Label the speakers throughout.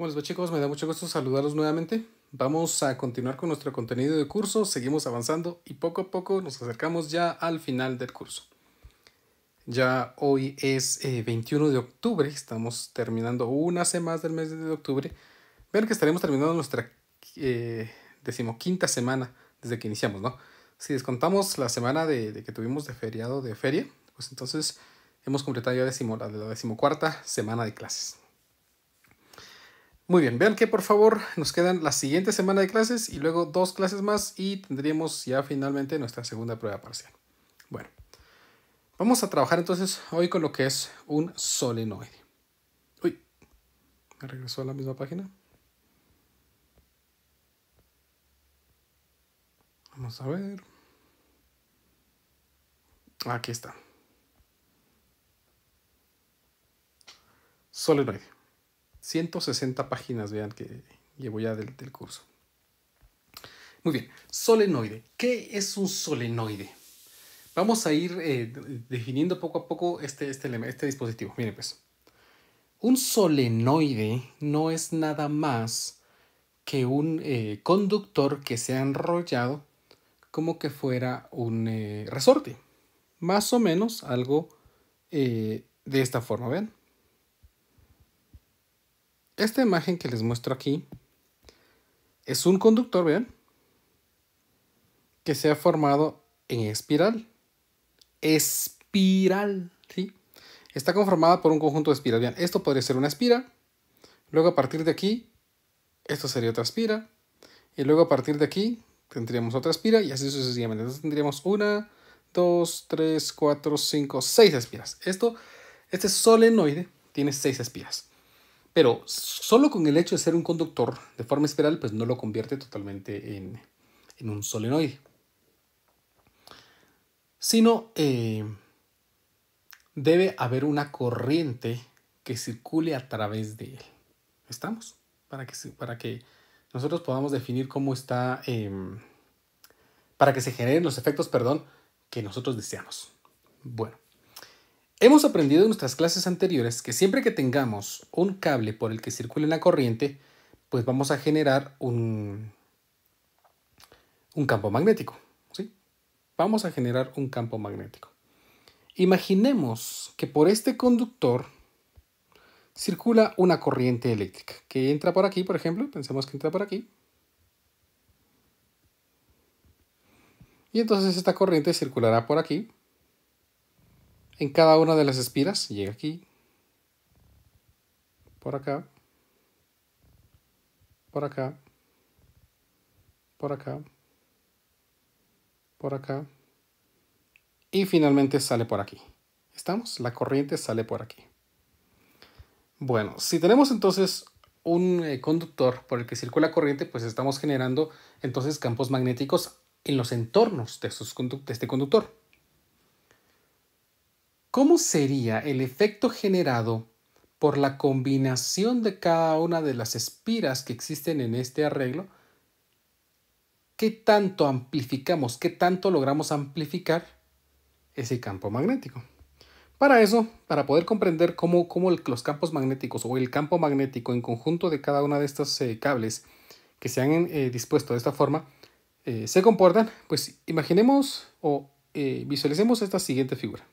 Speaker 1: ¿Cómo les va, chicos? Me da mucho gusto saludarlos nuevamente. Vamos a continuar con nuestro contenido de curso, seguimos avanzando y poco a poco nos acercamos ya al final del curso. Ya hoy es 21 de octubre, estamos terminando una semana más del mes de octubre. Vean que estaremos terminando nuestra 15ª semana desde que iniciamos, ¿no? Si descontamos la semana de que tuvimos de feriado de feria, pues entonces hemos completado ya la 14ª semana de clases. Muy bien, vean que por favor nos quedan la siguiente semana de clases y luego 2 clases más y tendríamos ya finalmente nuestra segunda prueba parcial. Bueno, vamos a trabajar entonces hoy con lo que es un solenoide. Uy, me regresó a la misma página. Vamos a ver. Aquí está. Solenoide. 160 páginas, vean que llevo ya del curso. Muy bien, solenoide. ¿Qué es un solenoide? Vamos a ir definiendo poco a poco este dispositivo. Miren pues. Un solenoide no es nada más que un conductor que se ha enrollado como que fuera un resorte. Más o menos algo de esta forma, ¿ven? Esta imagen que les muestro aquí es un conductor, ¿ven? Que se ha formado en espiral. Espiral, ¿sí? Está conformada por un conjunto de espiras. Vean, esto podría ser una espira. Luego a partir de aquí, esto sería otra espira. Y luego a partir de aquí tendríamos otra espira y así sucesivamente. Entonces tendríamos 1, 2, 3, 4, 5, 6 espiras. Este solenoide tiene 6 espiras. Pero solo con el hecho de ser un conductor de forma espiral, pues no lo convierte totalmente en un solenoide. Sino debe haber una corriente que circule a través de él. ¿Estamos? Para que nosotros podamos definir cómo está, para que se generen los efectos, que nosotros deseamos. Bueno, hemos aprendido en nuestras clases anteriores que siempre que tengamos un cable por el que circule la corriente, pues vamos a generar un campo magnético, ¿sí? Vamos a generar un campo magnético. Imaginemos que por este conductor circula una corriente eléctrica que entra por aquí, por ejemplo. Pensemos que entra por aquí. Y entonces esta corriente circulará por aquí. En cada una de las espiras. Llega aquí. Por acá. Por acá. Por acá. Por acá. Y finalmente sale por aquí. ¿Estamos? La corriente sale por aquí. Bueno, si tenemos entonces un conductor por el que circula corriente, pues estamos generando entonces campos magnéticos en los entornos de este conductor. ¿Cómo sería el efecto generado por la combinación de cada una de las espiras que existen en este arreglo? ¿Qué tanto amplificamos, qué tanto logramos amplificar ese campo magnético? Para eso, para poder comprender cómo los campos magnéticos o el campo magnético en conjunto de cada una de estos cables que se han dispuesto de esta forma se comportan, pues imaginemos o visualicemos esta siguiente figura.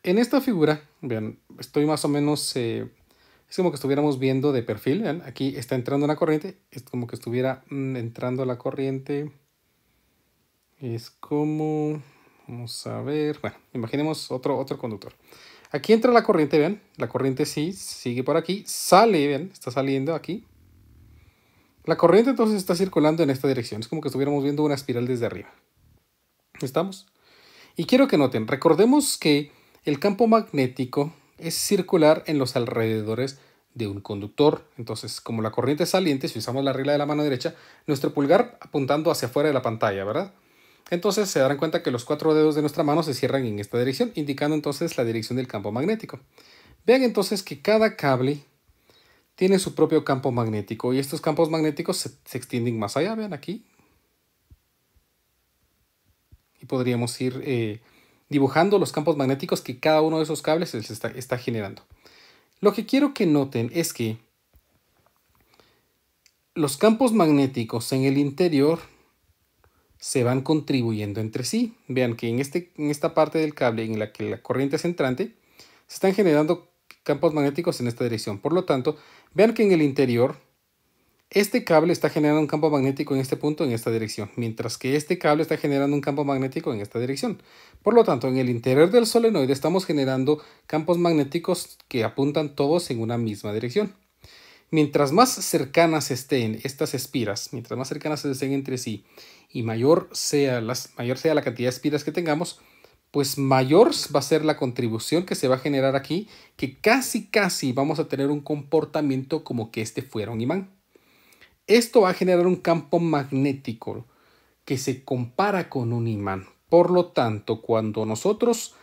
Speaker 1: En esta figura, vean, estoy más o menos, es como que estuviéramos viendo de perfil, vean, aquí está entrando una corriente, es como que estuviera entrando la corriente, es como, vamos a ver, bueno, imaginemos otro conductor. Aquí entra la corriente, vean, la corriente sí, sigue por aquí, sale, vean, está saliendo aquí. La corriente entonces está circulando en esta dirección, es como que estuviéramos viendo una espiral desde arriba. ¿Estamos? Y quiero que noten, recordemos que el campo magnético es circular en los alrededores de un conductor. Entonces, como la corriente saliente, si usamos la regla de la mano derecha, nuestro pulgar apuntando hacia afuera de la pantalla, ¿verdad? Entonces se darán cuenta que los 4 dedos de nuestra mano se cierran en esta dirección, indicando entonces la dirección del campo magnético. Vean entonces que cada cable tiene su propio campo magnético y estos campos magnéticos se extienden más allá, vean aquí. Y podríamos ir dibujando los campos magnéticos que cada uno de esos cables está generando. Lo que quiero que noten es que los campos magnéticos en el interior se van contribuyendo entre sí. Vean que en esta parte del cable en la que la corriente es entrante, se están generando campos magnéticos en esta dirección. Por lo tanto, vean que en el interior, este cable está generando un campo magnético en este punto, en esta dirección, mientras que este cable está generando un campo magnético en esta dirección. Por lo tanto, en el interior del solenoide estamos generando campos magnéticos que apuntan todos en una misma dirección. Mientras más cercanas estén estas espiras, mientras más cercanas estén entre sí y mayor sea la cantidad de espiras que tengamos, pues mayor va a ser la contribución que se va a generar aquí, que casi vamos a tener un comportamiento como que este fuera un imán. Esto va a generar un campo magnético que se compara con un imán. Por lo tanto, cuando nosotros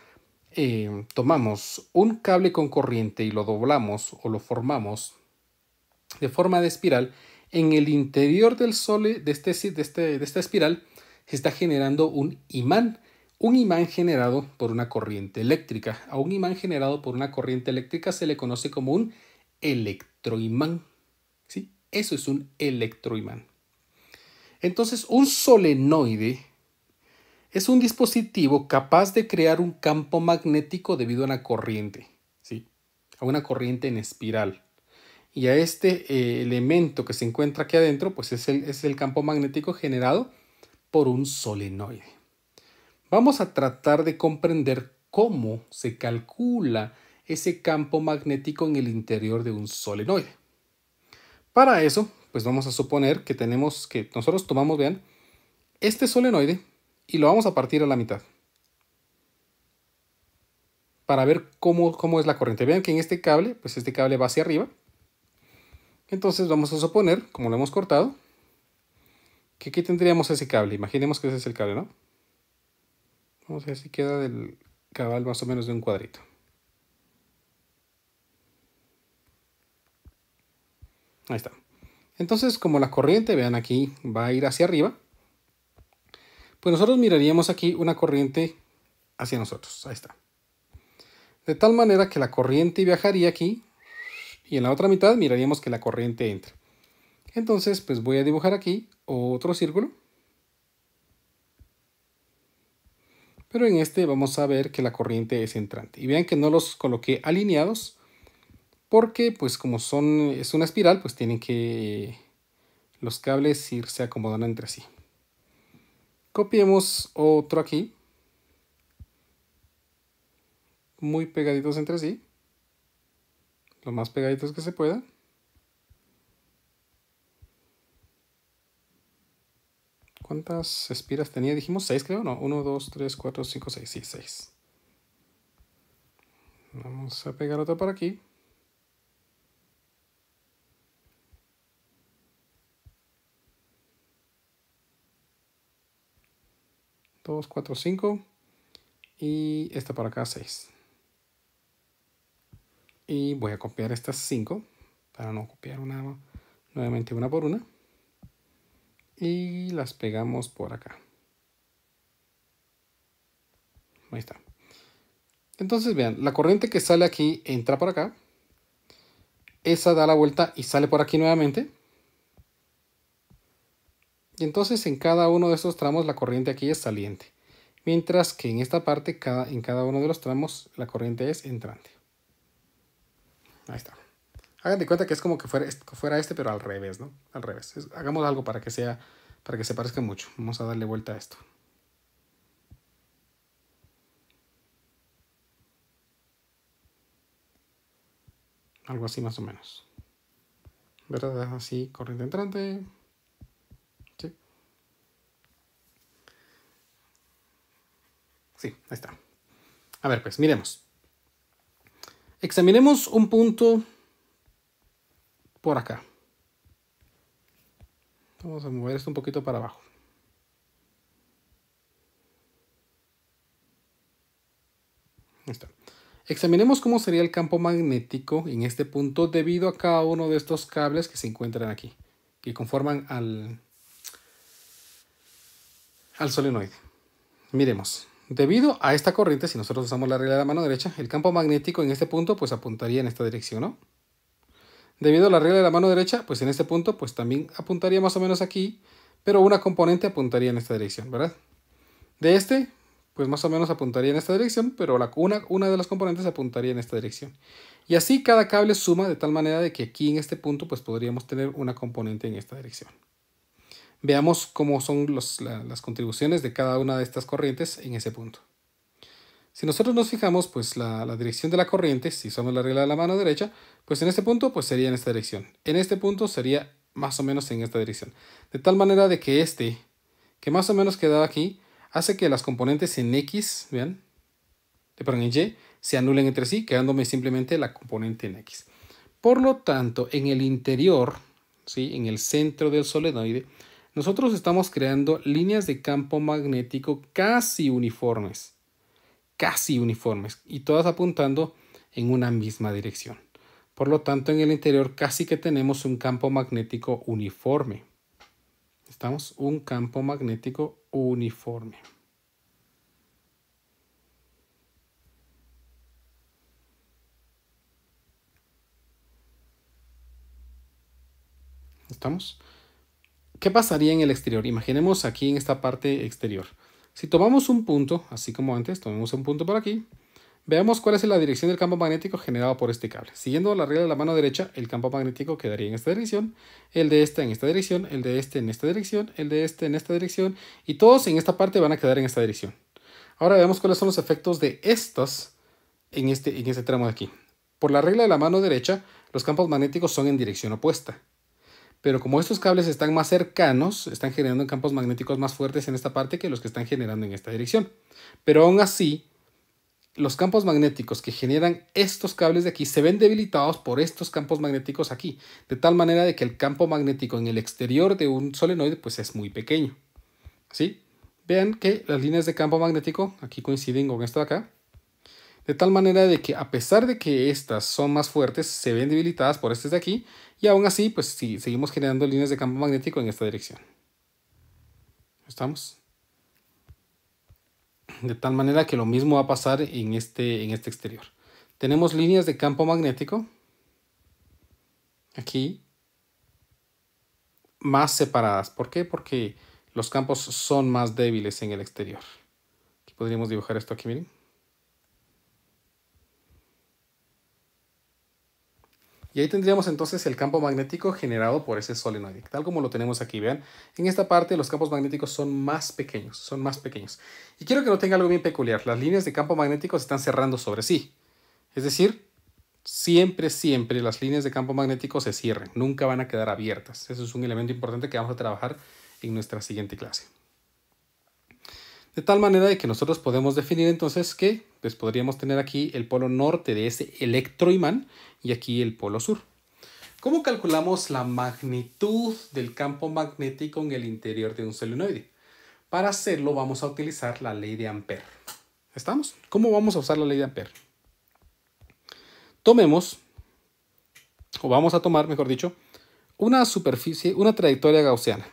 Speaker 1: tomamos un cable con corriente y lo doblamos o lo formamos de forma de espiral, en el interior del sole de esta espiral se está generando un imán generado por una corriente eléctrica. A un imán generado por una corriente eléctrica se le conoce como un electroimán. ¿Sí? Eso es un electroimán. Entonces, un solenoide es un dispositivo capaz de crear un campo magnético debido a una corriente, ¿sí? A una corriente en espiral. Y a este elemento que se encuentra aquí adentro, pues es el campo magnético generado por un solenoide. Vamos a tratar de comprender cómo se calcula ese campo magnético en el interior de un solenoide. Para eso, pues vamos a suponer que nosotros tomamos, vean, este solenoide y lo vamos a partir a la mitad para ver cómo es la corriente. Vean que en este cable, pues este cable va hacia arriba. Entonces vamos a suponer, como lo hemos cortado, que aquí tendríamos ese cable. Imaginemos que ese es el cable, ¿no? Vamos a ver si queda del cabal más o menos de un cuadrito. Ahí está. Entonces, como la corriente, vean aquí, va a ir hacia arriba, pues nosotros miraríamos aquí una corriente hacia nosotros. Ahí está. De tal manera que la corriente viajaría aquí y en la otra mitad miraríamos que la corriente entra. Entonces, pues voy a dibujar aquí otro círculo. Pero en este vamos a ver que la corriente es entrante. Y vean que no los coloqué alineados porque, pues como es una espiral, pues tienen que los cables irse acomodando entre sí. Copiemos otro aquí. Muy pegaditos entre sí. Lo más pegaditos que se pueda. ¿Cuántas espiras tenía? Dijimos 6, creo. No, 1, 2, 3, 4, 5, 6. Sí, 6. Vamos a pegar otro por aquí. 2, 4, 5. Y esta por acá 6. Y voy a copiar estas 5 para no copiar nuevamente una por una. Y las pegamos por acá. Ahí está. Entonces vean, la corriente que sale aquí entra por acá. Esa da la vuelta y sale por aquí nuevamente. Y entonces en cada uno de estos tramos la corriente aquí es saliente. Mientras que en esta parte, en cada uno de los tramos, la corriente es entrante. Ahí está. Hagan de cuenta que es como que fuera este, pero al revés, ¿no? Al revés. Hagamos algo para que se parezca mucho. Vamos a darle vuelta a esto. Algo así más o menos. ¿Verdad? Así, corriente entrante. Sí. Sí, ahí está. A ver, pues, miremos. Examinemos un punto por acá. Vamos a mover esto un poquito para abajo. Ahí está. Examinemos cómo sería el campo magnético en este punto debido a cada uno de estos cables que se encuentran aquí, que conforman al solenoide. Miremos. Debido a esta corriente, si nosotros usamos la regla de la mano derecha, el campo magnético en este punto pues apuntaría en esta dirección, ¿no? Debido a la regla de la mano derecha, pues en este punto pues también apuntaría más o menos aquí, pero una componente apuntaría en esta dirección, ¿verdad? De este, pues más o menos apuntaría en esta dirección, pero una de las componentes apuntaría en esta dirección. Y así cada cable suma de tal manera de que aquí en este punto pues podríamos tener una componente en esta dirección. Veamos cómo son las contribuciones de cada una de estas corrientes en ese punto. Si nosotros nos fijamos, pues la dirección de la corriente, si usamos la regla de la mano derecha, pues en este punto pues sería en esta dirección. En este punto sería más o menos en esta dirección. De tal manera de que que más o menos quedaba aquí, hace que las componentes en X, vean, perdón, en Y, se anulen entre sí, quedándome simplemente la componente en X. Por lo tanto, en el interior, ¿sí? En el centro del solenoide, nosotros estamos creando líneas de campo magnético casi uniformes, y todas apuntando en una misma dirección. Por lo tanto, en el interior casi que tenemos un campo magnético uniforme. Estamos un campo magnético uniforme. ¿Estamos? ¿Qué pasaría en el exterior? Imaginemos aquí en esta parte exterior. Si tomamos un punto, así como antes, tomemos un punto por aquí, veamos cuál es la dirección del campo magnético generado por este cable. Siguiendo la regla de la mano derecha, el campo magnético quedaría en esta dirección, el de este en esta dirección, el de este en esta dirección, el de este en esta dirección, y todos en esta parte van a quedar en esta dirección. Ahora veamos cuáles son los efectos de estos en este tramo de aquí. Por la regla de la mano derecha, los campos magnéticos son en dirección opuesta. Pero como estos cables están más cercanos, están generando campos magnéticos más fuertes en esta parte que los que están generando en esta dirección. Pero aún así, los campos magnéticos que generan estos cables de aquí se ven debilitados por estos campos magnéticos aquí, de tal manera de que el campo magnético en el exterior de un solenoide pues es muy pequeño. ¿Sí? Vean que las líneas de campo magnético aquí coinciden con esto de acá, de tal manera de que a pesar de que estas son más fuertes, se ven debilitadas por estas de aquí, y aún así, pues sí, seguimos generando líneas de campo magnético en esta dirección. ¿Estamos? De tal manera que lo mismo va a pasar en este exterior. Tenemos líneas de campo magnético aquí más separadas. ¿Por qué? Porque los campos son más débiles en el exterior. Aquí podríamos dibujar esto aquí, miren. Y ahí tendríamos entonces el campo magnético generado por ese solenoide, tal como lo tenemos aquí. Vean, en esta parte los campos magnéticos son más pequeños, Y quiero que noten algo bien peculiar. Las líneas de campo magnético se están cerrando sobre sí. Es decir, siempre las líneas de campo magnético se cierran, nunca van a quedar abiertas. Eso es un elemento importante que vamos a trabajar en nuestra siguiente clase. De tal manera de que nosotros podemos definir entonces que pues podríamos tener aquí el polo norte de ese electroimán y aquí el polo sur. ¿Cómo calculamos la magnitud del campo magnético en el interior de un solenoide? Para hacerlo vamos a utilizar la ley de Ampère. ¿Estamos? ¿Cómo vamos a usar la ley de Ampère? Tomemos, o vamos a tomar, mejor dicho, una superficie, una trayectoria gaussiana.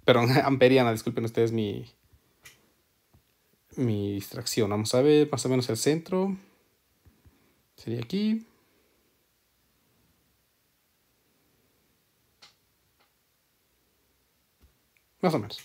Speaker 1: Perdón, amperiana, disculpen ustedes mi distracción. Vamos a ver más o menos el centro. Sería aquí. Más o menos.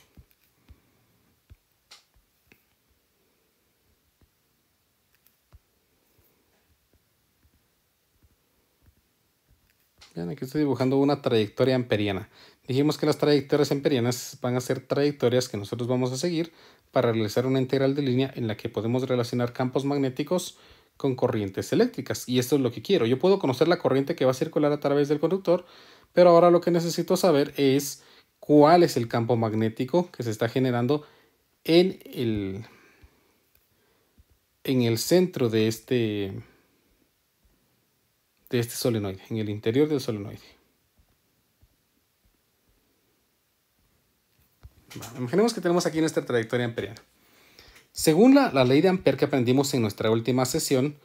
Speaker 1: Vean, aquí estoy dibujando una trayectoria amperiana. Dijimos que las trayectorias amperianas van a ser trayectorias que nosotros vamos a seguir para realizar una integral de línea en la que podemos relacionar campos magnéticos con corrientes eléctricas. Y esto es lo que quiero. Yo puedo conocer la corriente que va a circular a través del conductor, pero ahora lo que necesito saber es cuál es el campo magnético que se está generando en el centro de este solenoide, en el interior del solenoide. Bueno, imaginemos que tenemos aquí nuestra trayectoria amperiana. Según la ley de Ampère que aprendimos en nuestra última sesión,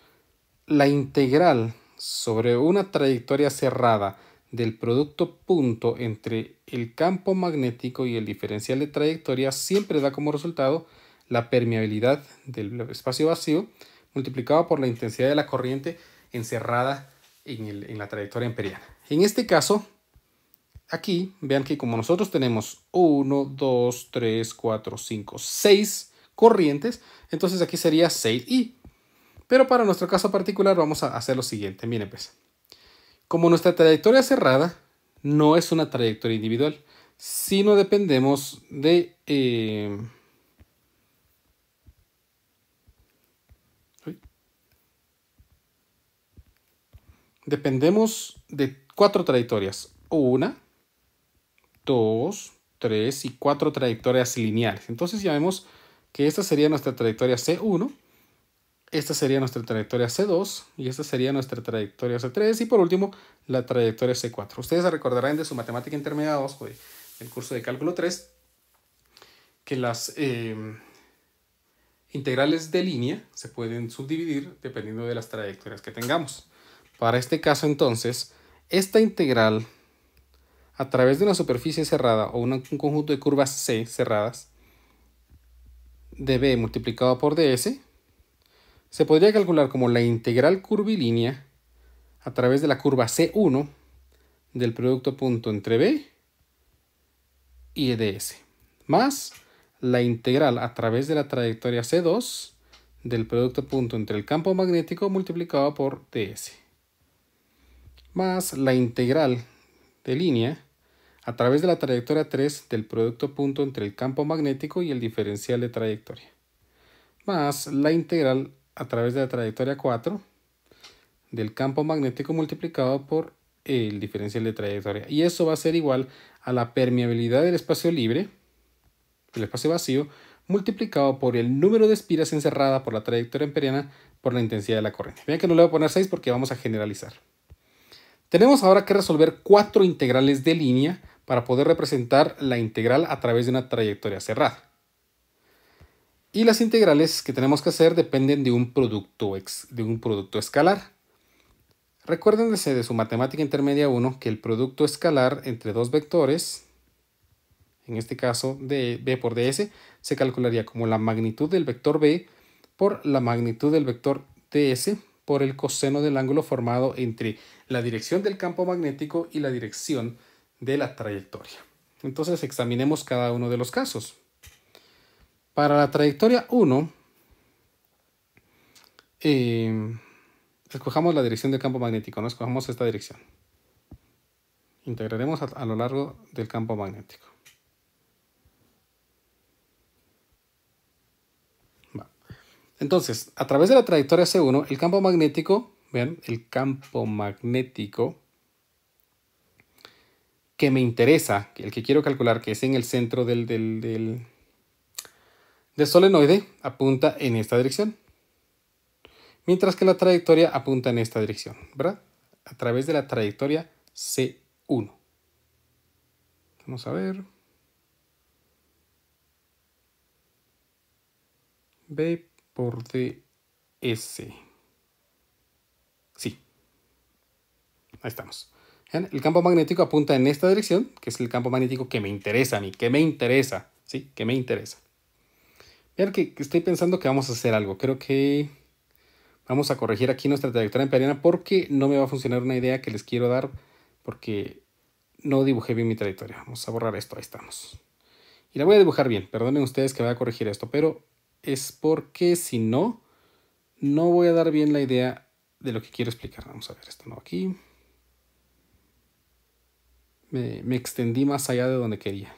Speaker 1: la integral sobre una trayectoria cerrada del producto punto entre el campo magnético y el diferencial de trayectoria siempre da como resultado la permeabilidad del espacio vacío multiplicado por la intensidad de la corriente encerrada en la trayectoria amperiana. En este caso, aquí vean que como nosotros tenemos 1, 2, 3, 4, 5, 6 corrientes, entonces aquí sería 6i. Pero para nuestro caso particular vamos a hacer lo siguiente. Miren pues, como nuestra trayectoria cerrada no es una trayectoria individual, sino dependemos de... dependemos de 4 trayectorias. 1, 2, 3 y 4 trayectorias lineales. Entonces ya vemos que esta sería nuestra trayectoria C1, esta sería nuestra trayectoria C2 y esta sería nuestra trayectoria C3 y por último la trayectoria C4. Ustedes se recordarán de su matemática intermedia 2, el curso de cálculo 3, que las integrales de línea se pueden subdividir dependiendo de las trayectorias que tengamos. Para este caso entonces, esta integral a través de una superficie cerrada o un conjunto de curvas C cerradas de B multiplicado por ds se podría calcular como la integral curvilínea a través de la curva C1 del producto punto entre B y ds, más la integral a través de la trayectoria C2 del producto punto entre el campo magnético multiplicado por ds, más la integral de línea a través de la trayectoria 3 del producto punto entre el campo magnético y el diferencial de trayectoria, más la integral a través de la trayectoria 4 del campo magnético multiplicado por el diferencial de trayectoria. Y eso va a ser igual a la permeabilidad del espacio libre, del espacio vacío, multiplicado por el número de espiras encerrada por la trayectoria amperiana por la intensidad de la corriente. Vean que no le voy a poner 6 porque vamos a generalizar. Tenemos ahora que resolver 4 integrales de línea para poder representar la integral a través de una trayectoria cerrada. Y las integrales que tenemos que hacer dependen de un producto escalar. Recuérdense de su matemática intermedia 1 que el producto escalar entre dos vectores, en este caso de b por ds, se calcularía como la magnitud del vector b por la magnitud del vector ds por el coseno del ángulo formado entre la dirección del campo magnético y la dirección de la trayectoria. Entonces examinemos cada uno de los casos. Para la trayectoria 1, escojamos la dirección del campo magnético, ¿no? Escojamos esta dirección. Integraremos a lo largo del campo magnético. Va. Entonces, a través de la trayectoria C1, el campo magnético, vean, el campo magnético que me interesa, el que quiero calcular, que es en el centro del solenoide, apunta en esta dirección. Mientras que la trayectoria apunta en esta dirección, ¿verdad? A través de la trayectoria C1. Vamos a ver. B por ds. Sí. Ahí estamos. El campo magnético apunta en esta dirección, que es el campo magnético que me interesa a mí, que me interesa, ¿sí? Que me interesa. Vean que estoy pensando que vamos a hacer algo. Creo que vamos a corregir aquí nuestra trayectoria amperiana porque no me va a funcionar una idea que les quiero dar porque no dibujé bien mi trayectoria. Vamos a borrar esto, ahí estamos. Y la voy a dibujar bien. Perdonen ustedes que voy a corregir esto, pero es porque si no, no voy a dar bien la idea de lo que quiero explicar. Vamos a ver esto, ¿no? Aquí me extendí más allá de donde quería.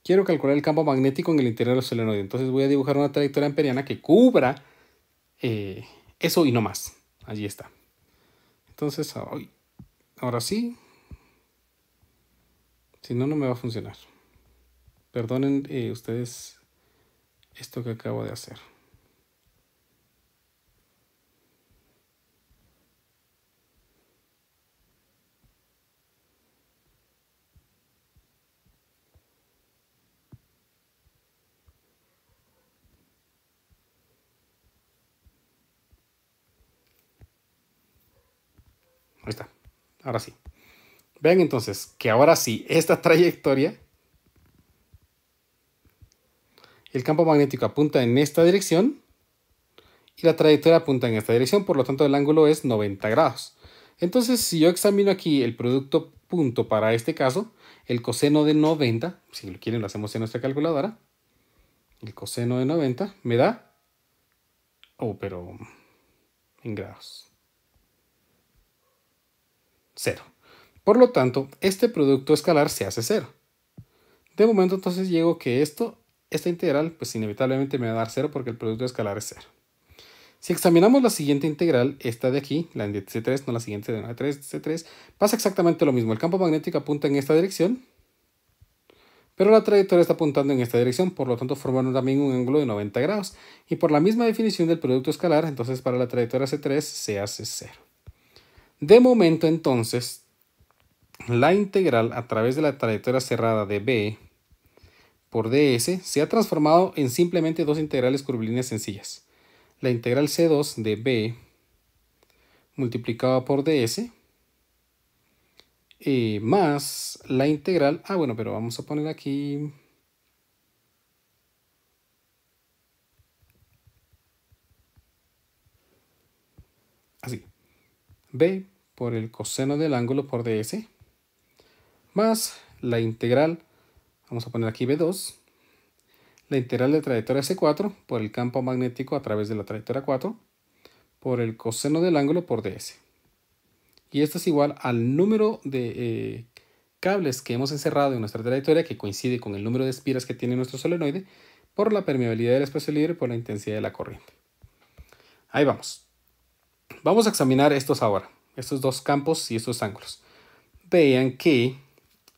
Speaker 1: Quiero calcular el campo magnético en el interior del solenoide. Entonces voy a dibujar una trayectoria amperiana que cubra eso y no más. Allí está. Entonces, ahora sí. Si no, no me va a funcionar. Perdonen ustedes esto que acabo de hacer. Ahí está. Ahora sí. Vean entonces que ahora sí, esta trayectoria el campo magnético apunta en esta dirección y la trayectoria apunta en esta dirección, por lo tanto el ángulo es 90 grados. Entonces, si yo examino aquí el producto punto para este caso, el coseno de 90, si lo quieren lo hacemos en nuestra calculadora, el coseno de 90 me da, pero en grados, 0. Por lo tanto, este producto escalar se hace 0. De momento entonces llego que esta integral, pues inevitablemente me va a dar 0 porque el producto escalar es 0. Si examinamos la siguiente integral, esta de aquí, la de C3, no la siguiente de C3, pasa exactamente lo mismo. El campo magnético apunta en esta dirección, pero la trayectoria está apuntando en esta dirección, por lo tanto forman también un ángulo de 90 grados. Y por la misma definición del producto escalar, entonces para la trayectoria C3 se hace 0. De momento entonces, la integral a través de la trayectoria cerrada de B por ds se ha transformado en simplemente dos integrales curvilíneas sencillas. La integral C2 de B multiplicado por ds más la integral, pero vamos a poner aquí así, B por el coseno del ángulo por ds más la integral, vamos a poner aquí B2, la integral de trayectoria C4 por el campo magnético a través de la trayectoria 4 por el coseno del ángulo por ds. Y esto es igual al número de cables que hemos encerrado en nuestra trayectoria, que coincide con el número de espiras que tiene nuestro solenoide, por la permeabilidad del espacio libre por la intensidad de la corriente. Ahí vamos. Vamos a examinar estos ahora, estos dos campos y estos ángulos. Vean que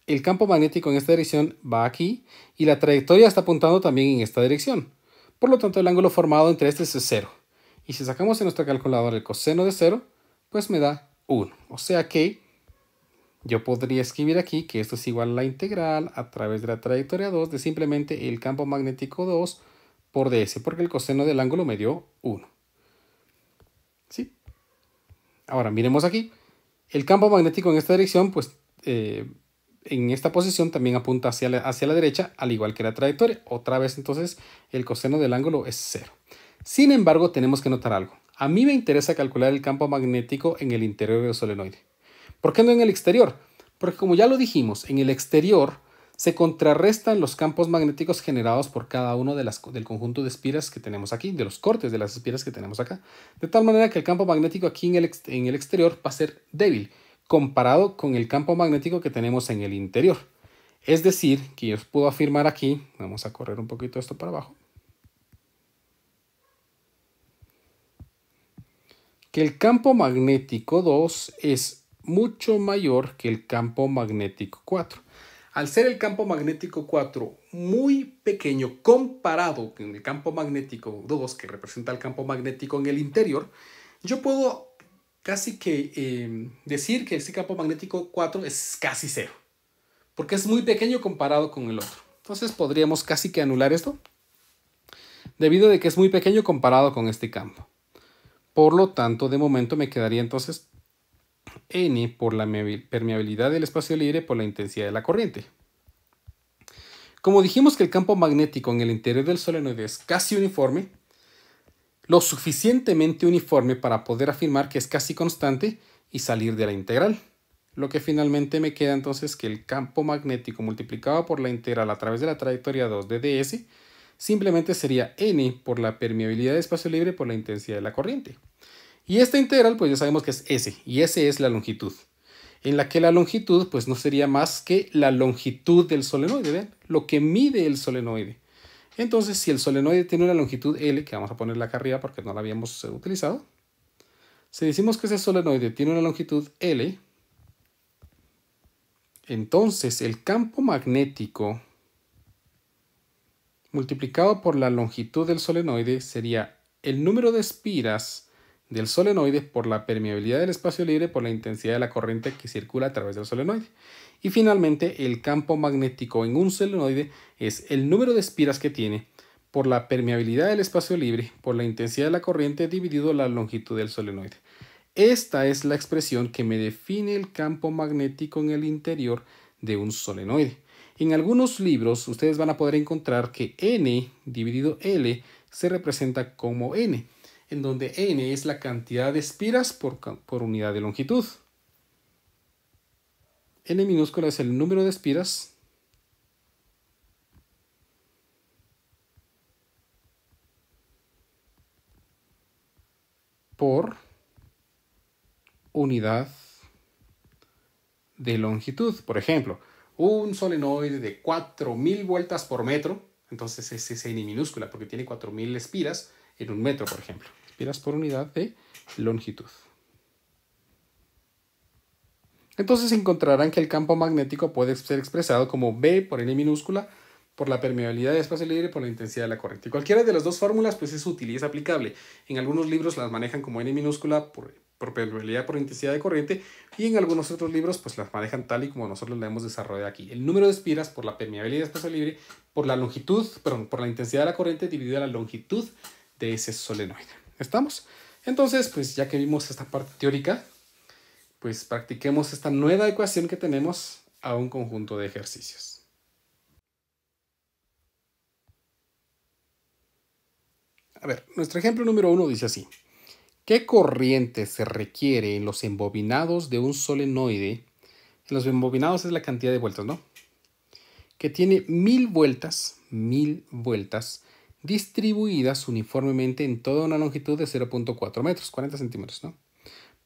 Speaker 1: el campo magnético en esta dirección va aquí y la trayectoria está apuntando también en esta dirección. Por lo tanto, el ángulo formado entre estos es 0. Y si sacamos en nuestra calculadora el coseno de 0, pues me da 1. O sea que yo podría escribir aquí que esto es igual a la integral a través de la trayectoria 2 de simplemente el campo magnético 2 por ds, porque el coseno del ángulo me dio 1. ¿Sí? Ahora, miremos aquí. El campo magnético en esta dirección, pues en esta posición también apunta hacia la derecha, al igual que la trayectoria. Otra vez, entonces, el coseno del ángulo es 0. Sin embargo, tenemos que notar algo. A mí me interesa calcular el campo magnético en el interior del solenoide. ¿Por qué no en el exterior? Porque como ya lo dijimos, en el exterior se contrarrestan los campos magnéticos generados por cada uno del conjunto de espiras que tenemos aquí, de los cortes de las espiras que tenemos acá. De tal manera que el campo magnético aquí en el exterior va a ser débil, comparado con el campo magnético que tenemos en el interior. Es decir, que yo puedo afirmar aquí, vamos a correr un poquito esto para abajo, que el campo magnético 2 es mucho mayor que el campo magnético 4. Al ser el campo magnético 4 muy pequeño comparado con el campo magnético 2, que representa el campo magnético en el interior, yo puedo casi que decir que ese campo magnético 4 es casi 0, porque es muy pequeño comparado con el otro. Entonces podríamos casi que anular esto, debido a que es muy pequeño comparado con este campo. Por lo tanto, de momento me quedaría entonces N por la permeabilidad del espacio libre por la intensidad de la corriente. Como dijimos que el campo magnético en el interior del solenoide es casi uniforme, lo suficientemente uniforme para poder afirmar que es casi constante y salir de la integral. Lo que finalmente me queda entonces que el campo magnético multiplicado por la integral a través de la trayectoria 2 de ds simplemente sería N por la permeabilidad del espacio libre por la intensidad de la corriente. Y esta integral pues ya sabemos que es S, y S es la longitud, en la que la longitud pues no sería más que la longitud del solenoide, ¿ven? Lo que mide el solenoide. Entonces, si el solenoide tiene una longitud L, que vamos a ponerla acá arriba porque no la habíamos utilizado, si decimos que ese solenoide tiene una longitud L, entonces el campo magnético multiplicado por la longitud del solenoide sería el número de espiras del solenoide por la permeabilidad del espacio libre por la intensidad de la corriente que circula a través del solenoide. Y finalmente, el campo magnético en un solenoide es el número de espiras que tiene por la permeabilidad del espacio libre por la intensidad de la corriente dividido la longitud del solenoide. Esta es la expresión que me define el campo magnético en el interior de un solenoide. En algunos libros ustedes van a poder encontrar que n dividido L se representa como n, en donde n es la cantidad de espiras por unidad de longitud. N minúscula es el número de espiras por unidad de longitud. Por ejemplo, un solenoide de 4000 vueltas por metro, entonces es n minúscula porque tiene 4000 espiras en un metro, por ejemplo. Espiras por unidad de longitud. Entonces encontrarán que el campo magnético puede ser expresado como B por n minúscula por la permeabilidad del espacio libre por la intensidad de la corriente. Y cualquiera de las dos fórmulas pues es útil y es aplicable. En algunos libros las manejan como n minúscula por permeabilidad por intensidad de corriente y en algunos otros libros pues las manejan tal y como nosotros la hemos desarrollado aquí. El número de espiras por la permeabilidad del espacio libre por la longitud, perdón, por la intensidad de la corriente dividida la longitud de ese solenoide. ¿Estamos? Entonces pues ya que vimos esta parte teórica, pues practiquemos esta nueva ecuación que tenemos a un conjunto de ejercicios. A ver, nuestro ejemplo número 1 dice así. ¿Qué corriente se requiere en los embobinados de un solenoide? En los embobinados es la cantidad de vueltas, ¿no? Que tiene 1000 vueltas distribuidas uniformemente en toda una longitud de 0.4 metros, 40 centímetros, ¿no?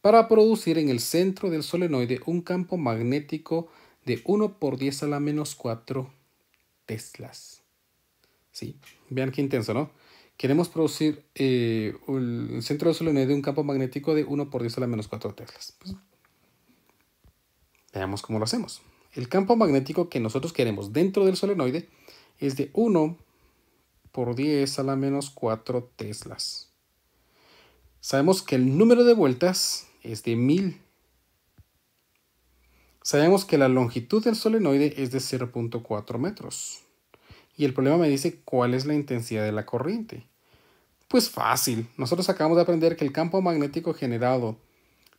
Speaker 1: Para producir en el centro del solenoide un campo magnético de 1 por 10 a la menos 4 teslas. ¿Sí? Vean qué intenso, ¿no? Queremos producir el centro del solenoide de un campo magnético de 1 por 10 a la menos 4 teslas. Pues, veamos cómo lo hacemos. El campo magnético que nosotros queremos dentro del solenoide es de 1 por 10 a la menos 4 teslas. Sabemos que el número de vueltas es de 1000. Sabemos que la longitud del solenoide es de 0.4 metros. Y el problema me dice cuál es la intensidad de la corriente. Pues fácil. Nosotros acabamos de aprender que el campo magnético generado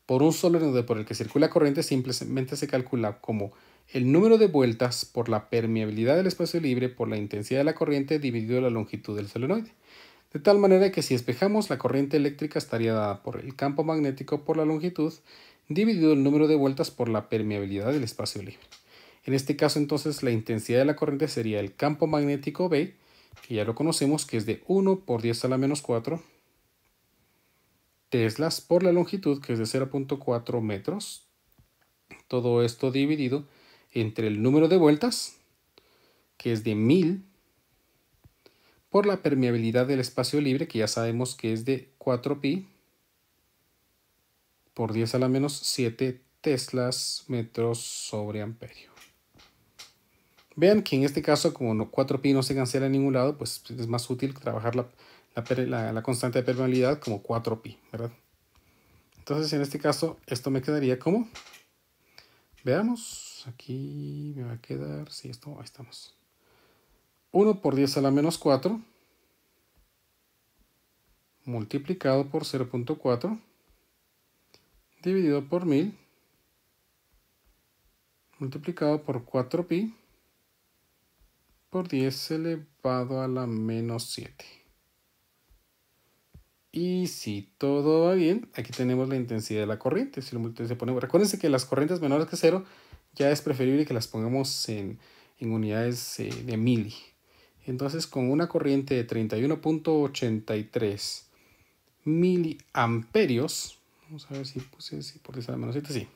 Speaker 1: por un solenoide por el que circula corriente simplemente se calcula como el número de vueltas por la permeabilidad del espacio libre por la intensidad de la corriente dividido la longitud del solenoide. De tal manera que si despejamos, la corriente eléctrica estaría dada por el campo magnético por la longitud dividido el número de vueltas por la permeabilidad del espacio libre. En este caso, entonces, la intensidad de la corriente sería el campo magnético B, que ya lo conocemos, que es de 1 por 10 a la menos 4 teslas por la longitud, que es de 0.4 metros. Todo esto dividido entre el número de vueltas, que es de 1000, por la permeabilidad del espacio libre, que ya sabemos que es de 4pi, por 10 a la menos 7 teslas metros sobre amperio. Vean que en este caso, como 4pi no se cancela en ningún lado, pues es más útil trabajar la constante de permeabilidad como 4pi, ¿verdad? Entonces, en este caso, esto me quedaría como, veamos, aquí me va a quedar, sí, esto, ahí estamos. 1 por 10 a la menos 4 multiplicado por 0.4 dividido por 1000 multiplicado por 4pi por 10 elevado a la menos 7. Y si todo va bien, aquí tenemos la intensidad de la corriente. Si lo ponemos, recuérdense que las corrientes menores que 0 ya es preferible que las pongamos en unidades de mili. Entonces, con una corriente de 31.83 miliamperios, vamos a ver si puse si por 10 a la menos 7, sí,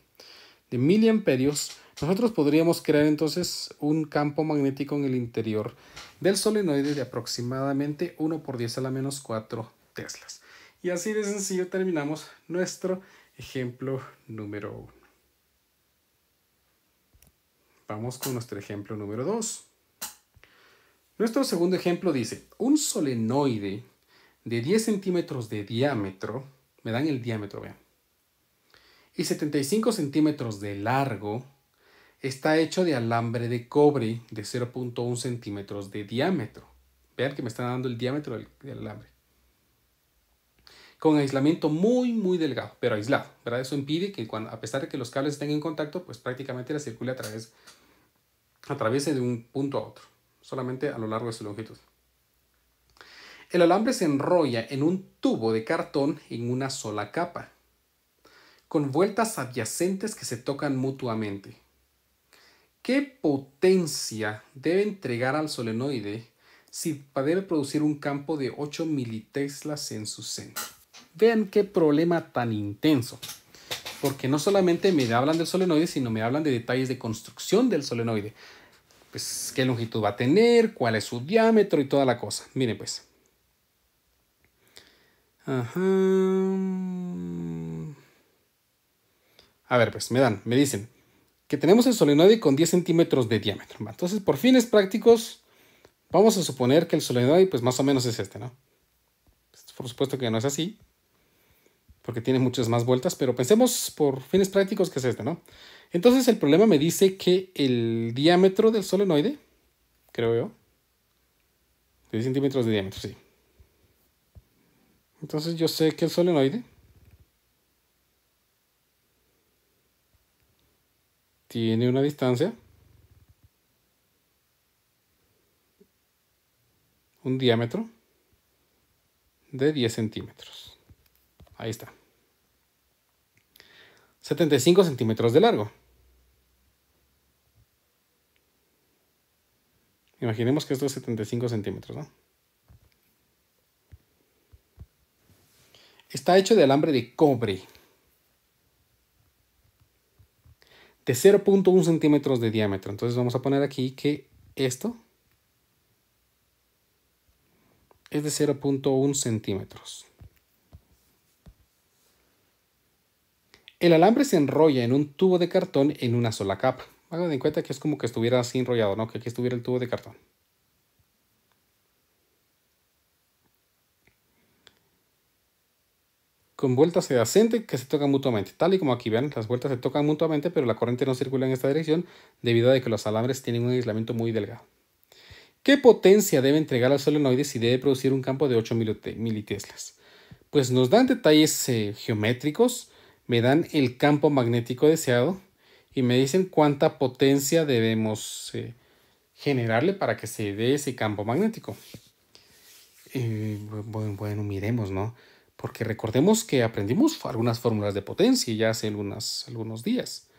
Speaker 1: de miliamperios, nosotros podríamos crear entonces un campo magnético en el interior del solenoide de aproximadamente 1 por 10 a la menos 4 teslas. Y así de sencillo terminamos nuestro ejemplo número 1. Vamos con nuestro ejemplo número 2. Nuestro segundo ejemplo dice, un solenoide de 10 centímetros de diámetro, me dan el diámetro, vean, y 75 centímetros de largo, está hecho de alambre de cobre de 0.1 centímetros de diámetro. Vean que me están dando el diámetro del alambre. Con aislamiento muy delgado, pero aislado, ¿verdad? Eso impide que a pesar de que los cables estén en contacto, pues prácticamente la circule a través atraviese de un punto a otro, solamente a lo largo de su longitud. El alambre se enrolla en un tubo de cartón en una sola capa, con vueltas adyacentes que se tocan mutuamente. ¿Qué potencia debe entregar al solenoide si debe producir un campo de 8 militeslas en su centro? Vean qué problema tan intenso, porque no solamente me hablan del solenoide, sino me hablan de detalles de construcción del solenoide. Pues qué longitud va a tener, cuál es su diámetro y toda la cosa. Miren pues. Ajá. A ver, pues me dicen que tenemos el solenoide con 10 centímetros de diámetro. Entonces, por fines prácticos, vamos a suponer que el solenoide, pues más o menos es este, ¿no? Por supuesto que no es así, porque tiene muchas más vueltas, pero pensemos por fines prácticos que es este, ¿no? Entonces, el problema me dice que el diámetro del solenoide, creo yo, 10 centímetros de diámetro, sí. Entonces, yo sé que el solenoide tiene una distancia, un diámetro de 10 centímetros. Ahí está. 75 centímetros de largo. Imaginemos que esto es 75 centímetros, ¿no? Está hecho de alambre de cobre de 0.1 centímetros de diámetro. Entonces vamos a poner aquí que esto es de 0.1 centímetros. El alambre se enrolla en un tubo de cartón en una sola capa. Hagan en cuenta que es como que estuviera así enrollado, ¿no? Que aquí estuviera el tubo de cartón. Con vueltas adyacentes que se tocan mutuamente. Tal y como aquí, vean, las vueltas se tocan mutuamente, pero la corriente no circula en esta dirección debido a que los alambres tienen un aislamiento muy delgado. ¿Qué potencia debe entregar al solenoide si debe producir un campo de 8 militeslas? Pues nos dan detalles geométricos, me dan el campo magnético deseado y me dicen cuánta potencia debemos generarle para que se dé ese campo magnético. Bueno, miremos, ¿no? Porque recordemos que aprendimos algunas fórmulas de potencia ya hace algunos días.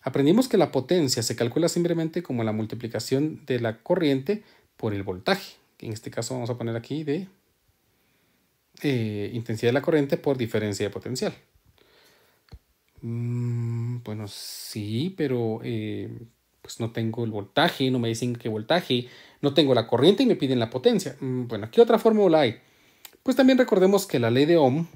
Speaker 1: Aprendimos que la potencia se calcula simplemente como la multiplicación de la corriente por el voltaje. En este caso vamos a poner aquí de intensidad de la corriente por diferencia de potencial. Bueno, sí, pero pues no tengo el voltaje, no me dicen qué voltaje, no tengo la corriente y me piden la potencia. Bueno, ¿qué otra fórmula hay? Pues también recordemos que la ley de Ohm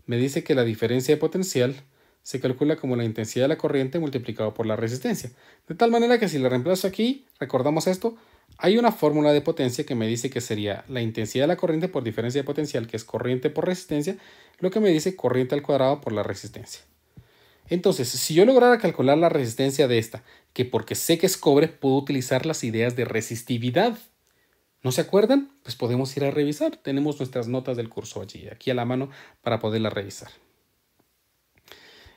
Speaker 1: me dice que la diferencia de potencial se calcula como la intensidad de la corriente multiplicado por la resistencia. De tal manera que si la reemplazo aquí, recordamos esto, hay una fórmula de potencia que me dice que sería la intensidad de la corriente por diferencia de potencial, que es corriente por resistencia, lo que me dice corriente al cuadrado por la resistencia. Entonces, si yo lograra calcular la resistencia de esta, que porque sé que es cobre, puedo utilizar las ideas de resistividad. ¿No se acuerdan? Pues podemos ir a revisar. Tenemos nuestras notas del curso allí, aquí a la mano para poderlas revisar.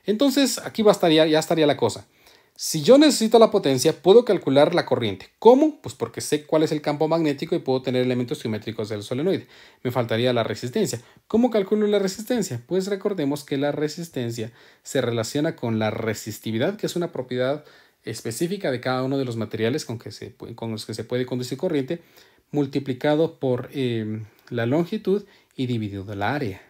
Speaker 1: Entonces, aquí ya estaría la cosa. Si yo necesito la potencia, puedo calcular la corriente. ¿Cómo? Pues porque sé cuál es el campo magnético y puedo tener elementos geométricos del solenoide. Me faltaría la resistencia. ¿Cómo calculo la resistencia? Pues recordemos que la resistencia se relaciona con la resistividad, que es una propiedad específica de cada uno de los materiales con los que se puede conducir corriente, multiplicado por la longitud y dividido el área.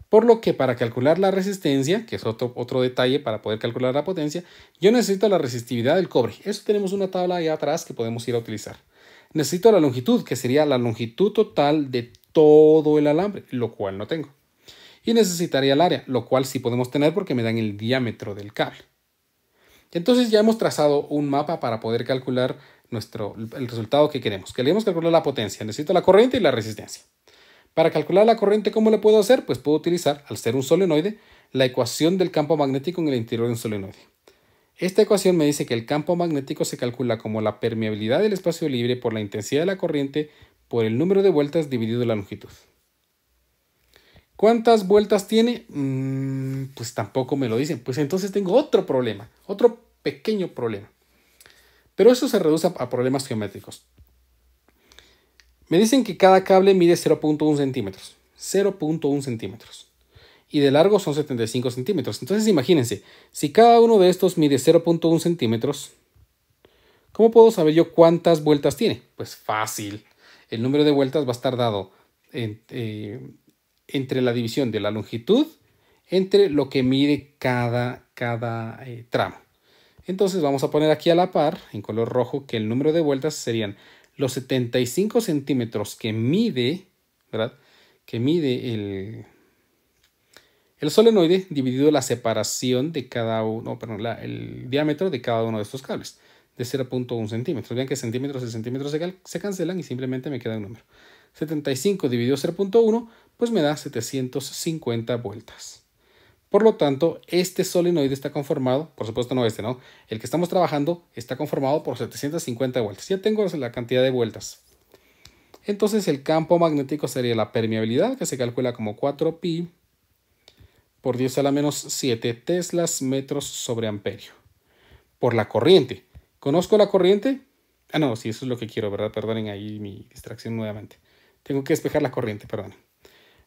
Speaker 1: Por lo que para calcular la resistencia, que es otro detalle para poder calcular la potencia, yo necesito la resistividad del cobre. Eso tenemos una tabla allá atrás que podemos ir a utilizar. Necesito la longitud, que sería la longitud total de todo el alambre, lo cual no tengo. Y necesitaría el área, lo cual sí podemos tener porque me dan el diámetro del cable. Entonces ya hemos trazado un mapa para poder calcular el resultado que queremos. Queremos calcular la potencia, necesito la corriente y la resistencia. Para calcular la corriente, ¿cómo le puedo hacer? Pues puedo utilizar, al ser un solenoide, la ecuación del campo magnético en el interior de un solenoide. Esta ecuación me dice que el campo magnético se calcula como la permeabilidad del espacio libre por la intensidad de la corriente por el número de vueltas dividido la longitud. ¿Cuántas vueltas tiene? Pues tampoco me lo dicen. Pues entonces tengo otro problema, otro pequeño problema. Pero eso se reduce a problemas geométricos. Me dicen que cada cable mide 0.1 centímetros. 0.1 centímetros. Y de largo son 75 centímetros. Entonces imagínense, si cada uno de estos mide 0.1 centímetros, ¿cómo puedo saber yo cuántas vueltas tiene? Pues fácil. El número de vueltas va a estar dado entre la división de la longitud entre lo que mide cada tramo. Entonces vamos a poner aquí a la par, en color rojo, que el número de vueltas serían los 75 centímetros que mide, ¿verdad? Que mide el solenoide dividido la separación de cada uno, perdón, el diámetro de cada uno de estos cables, de 0.1 centímetros. Vean que centímetros y centímetros se cancelan y simplemente me queda un número. 75 dividido 0.1, pues me da 750 vueltas. Por lo tanto, este solenoide está conformado, por supuesto no este, ¿no? El que estamos trabajando está conformado por 750 vueltas. Ya tengo la cantidad de vueltas. Entonces el campo magnético sería la permeabilidad, que se calcula como 4pi por 10 a la menos 7 teslas metros sobre amperio. Por la corriente. ¿Conozco la corriente? Ah, no, sí, eso es lo que quiero, ¿verdad? Perdonen ahí mi distracción nuevamente. Tengo que despejar la corriente, perdón.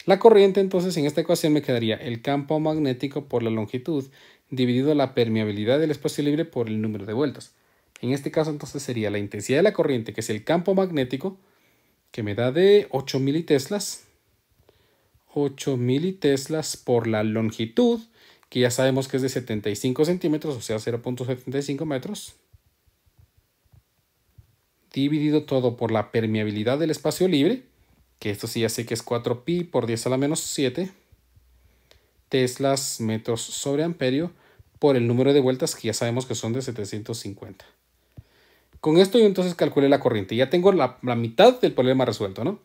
Speaker 1: La corriente, entonces, en esta ecuación me quedaría el campo magnético por la longitud dividido la permeabilidad del espacio libre por el número de vueltas. En este caso, entonces, sería la intensidad de la corriente, que es el campo magnético, que me da de 8 militeslas. 8 militeslas por la longitud, que ya sabemos que es de 75 centímetros, o sea, 0.75 metros. Dividido todo por la permeabilidad del espacio libre, que esto sí ya sé que es 4pi por 10 a la menos 7 teslas metros sobre amperio por el número de vueltas que ya sabemos que son de 750. Con esto yo entonces calculé la corriente. Ya tengo la mitad del problema resuelto, ¿no?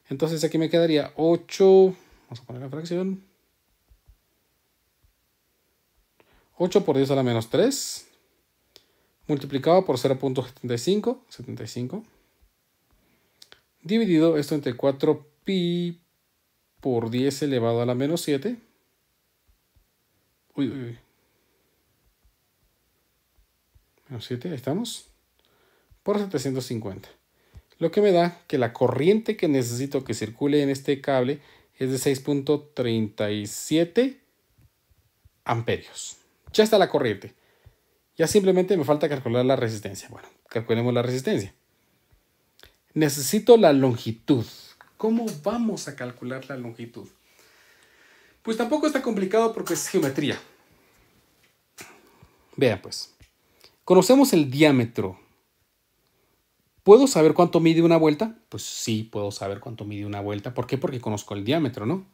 Speaker 1: Entonces aquí me quedaría 8, vamos a poner la fracción, 8 por 10 a la menos 3 multiplicado por 0.75, dividido esto entre 4pi por 10 elevado a la menos 7. Uy, uy, uy. Menos 7, ahí estamos. Por 750. Lo que me da que la corriente que necesito que circule en este cable es de 6.37 amperios. Ya está la corriente. Ya simplemente me falta calcular la resistencia. Bueno, calculemos la resistencia. Necesito la longitud. ¿Cómo vamos a calcular la longitud? Pues tampoco está complicado porque es geometría. Vean pues. Conocemos el diámetro. ¿Puedo saber cuánto mide una vuelta? Pues sí, puedo saber cuánto mide una vuelta. ¿Por qué? Porque conozco el diámetro, ¿no?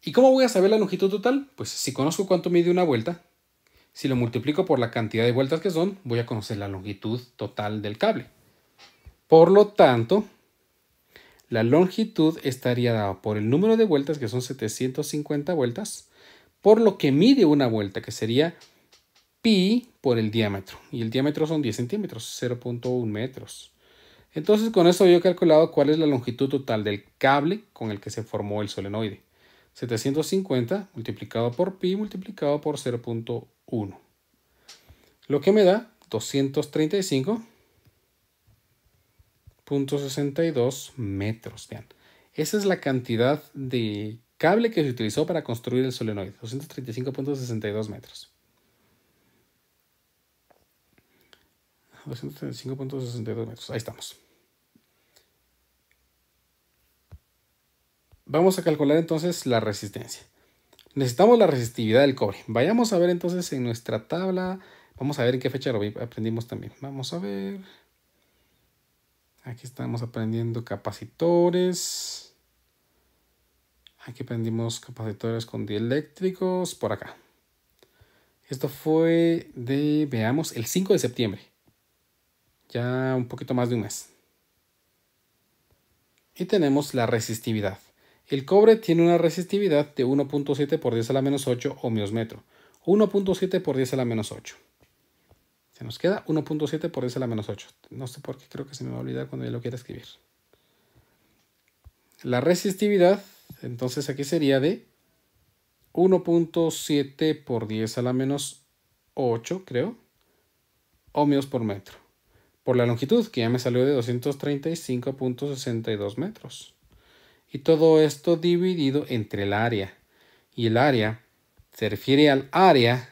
Speaker 1: ¿Y cómo voy a saber la longitud total? Pues si conozco cuánto mide una vuelta, si lo multiplico por la cantidad de vueltas que son, voy a conocer la longitud total del cable. Por lo tanto, la longitud estaría dada por el número de vueltas, que son 750 vueltas, por lo que mide una vuelta, que sería pi por el diámetro. Y el diámetro son 10 centímetros, 0.1 metros. Entonces, con eso yo he calculado cuál es la longitud total del cable con el que se formó el solenoide. 750 multiplicado por pi multiplicado por 0.1. Lo que me da 235.62 metros. Vean, esa es la cantidad de cable que se utilizó para construir el solenoide. 235.62 metros. 235.62 metros. Ahí estamos. Vamos a calcular entonces la resistencia. Necesitamos la resistividad del cobre. Vayamos a ver entonces en nuestra tabla. Vamos a ver en qué fecha lo aprendimos también. Vamos a ver. Aquí estamos aprendiendo capacitores. Aquí aprendimos capacitores con dieléctricos. Por acá. Esto fue de, veamos, el 5 de septiembre. Ya un poquito más de un mes. Y tenemos la resistividad. El cobre tiene una resistividad de 1.7 por 10 a la menos 8 ohmios metro. 1.7 por 10 a la menos 8. Se nos queda 1.7 por 10 a la menos 8. No sé por qué, creo que se me va a olvidar cuando yo lo quiera escribir. La resistividad, entonces aquí sería de 1.7 por 10 a la menos 8, creo. ohmios por metro. Por la longitud, que ya me salió de 235.62 metros. Y todo esto dividido entre el área. Y el área se refiere al área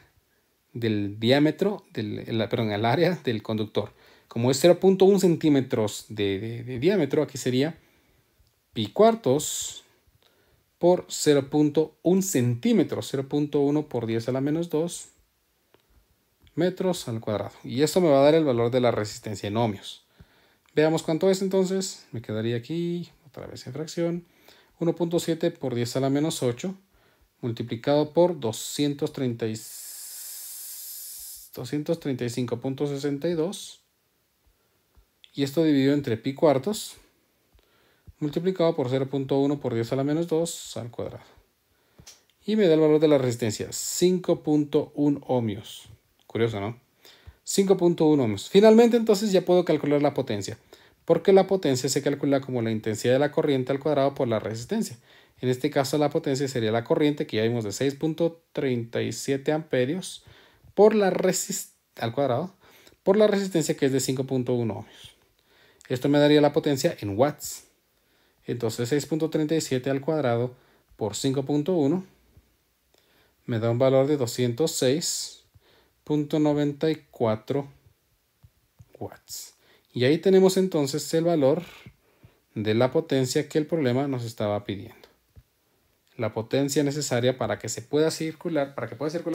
Speaker 1: del diámetro, al área del conductor. Como es 0.1 centímetros de diámetro, aquí sería pi cuartos por 0.1 centímetros, 0.1 por 10 a la menos 2 metros al cuadrado. Y esto me va a dar el valor de la resistencia en ohmios. Veamos cuánto es entonces. Me quedaría aquí, otra vez en fracción, 1.7 por 10 a la menos 8 multiplicado por 235.62 y esto dividido entre pi cuartos multiplicado por 0.1 por 10 a la menos 2 al cuadrado. Y me da el valor de la resistencia, 5.1 ohmios. Curioso, ¿no? 5.1 ohmios. Finalmente, entonces ya puedo calcular la potencia, porque la potencia se calcula como la intensidad de la corriente al cuadrado por la resistencia. En este caso, la potencia sería la corriente, que ya vimos, de 6.37 amperios por la al cuadrado, por la resistencia, que es de 5.1 ohmios. Esto me daría la potencia en watts. Entonces 6.37 al cuadrado por 5.1 me da un valor de 206.94 watts. Y ahí tenemos entonces el valor de la potencia que el problema nos estaba pidiendo. La potencia necesaria para que se pueda circular,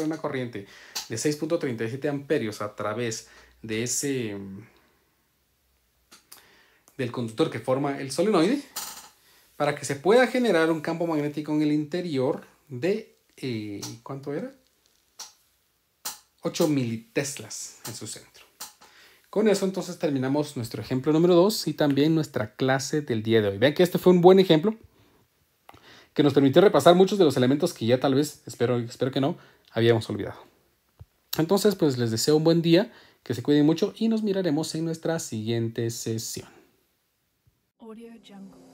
Speaker 1: una corriente de 6.37 amperios a través de del conductor que forma el solenoide, para que se pueda generar un campo magnético en el interior de, ¿cuánto era? 8 militeslas en su centro. Con eso entonces terminamos nuestro ejemplo número 2 y también nuestra clase del día de hoy. Vean que este fue un buen ejemplo que nos permitió repasar muchos de los elementos que ya tal vez, espero que no, habíamos olvidado. Entonces, pues les deseo un buen día, que se cuiden mucho y nos miraremos en nuestra siguiente sesión. Audio Jungle.